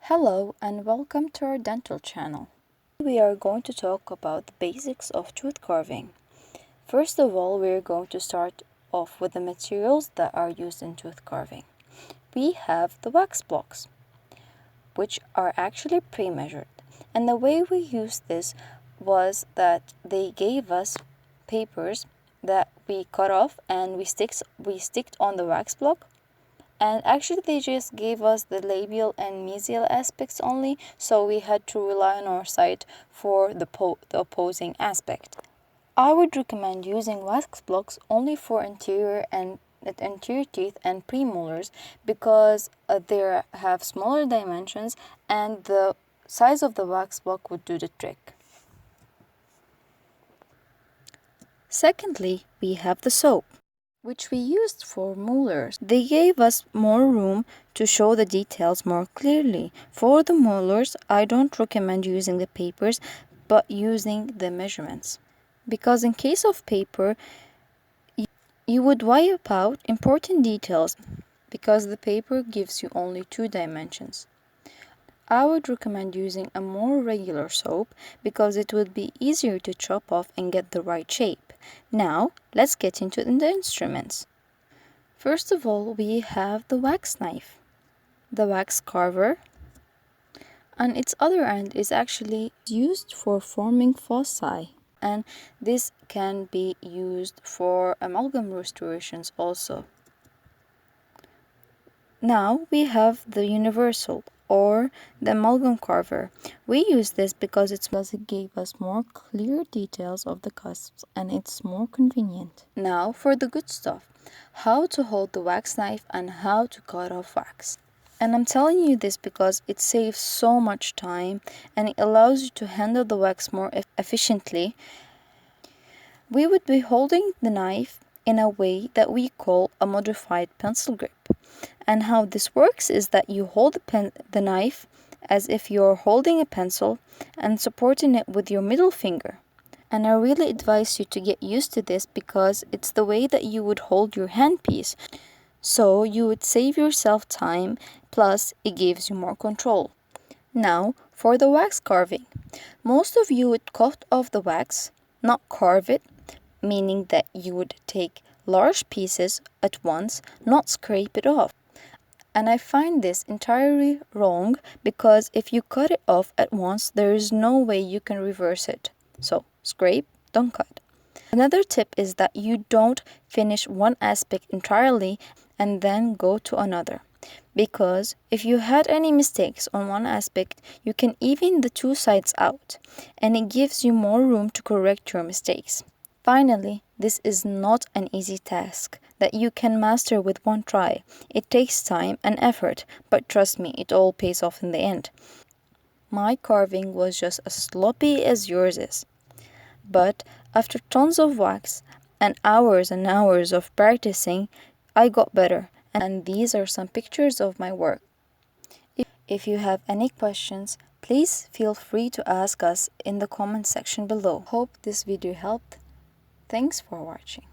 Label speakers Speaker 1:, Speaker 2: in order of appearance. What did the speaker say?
Speaker 1: Hello and welcome to our dental channel. We are going to talk about the basics of tooth carving. First of all, we are going to start off with the materials that are used in tooth carving. We have the wax blocks, which are actually pre-measured. And the way we used this was that they gave us papers that we cut off and we sticked on the wax block. And actually they just gave us the labial and mesial aspects only, so we had to rely on our sight for the opposing aspect. I would recommend using wax blocks only for anterior teeth and premolars because they have smaller dimensions and the size of the wax block would do the trick. Secondly, we have the soap, which we used for molars. They gave us more room to show the details more clearly. For the molars, I don't recommend using the papers, but using the measurements. Because in case of paper, you would wipe out important details because the paper gives you only 2 dimensions. I would recommend using a more regular soap because it would be easier to chop off and get the right shape. Now, let's get into the instruments. First of all, we have the wax knife, the wax carver. On its other end is actually used for forming foci, and this can be used for amalgam restorations also. Now we have the universal or the amalgam carver. We use this because it gave us more clear details of the cusps and it's more convenient. Now for the good stuff, how to hold the wax knife and how to cut off wax. And I'm telling you this because it saves so much time and it allows you to handle the wax more efficiently. We would be holding the knife in a way that we call a modified pencil grip. And how this works is that you hold the knife as if you're holding a pencil and supporting it with your middle finger. And I really advise you to get used to this because it's the way that you would hold your handpiece. So you would save yourself time, plus it gives you more control. Now for the wax carving. Most of you would cut off the wax, not carve it, meaning that you would take large pieces at once, not scrape it off. And I find this entirely wrong because if you cut it off at once, there is no way you can reverse it. So scrape, don't cut. Another tip is that you don't finish one aspect entirely and then go to another. Because if you had any mistakes on one aspect, you can even the 2 sides out, and it gives you more room to correct your mistakes. Finally, this is not an easy task that you can master with one try. It takes time and effort, but trust me, it all pays off in the end. My carving was just as sloppy as yours is. But after tons of wax and hours of practicing, I got better. And these are some pictures of my work. If you have any questions, please feel free to ask us in the comment section below. Hope this video helped. Thanks for watching.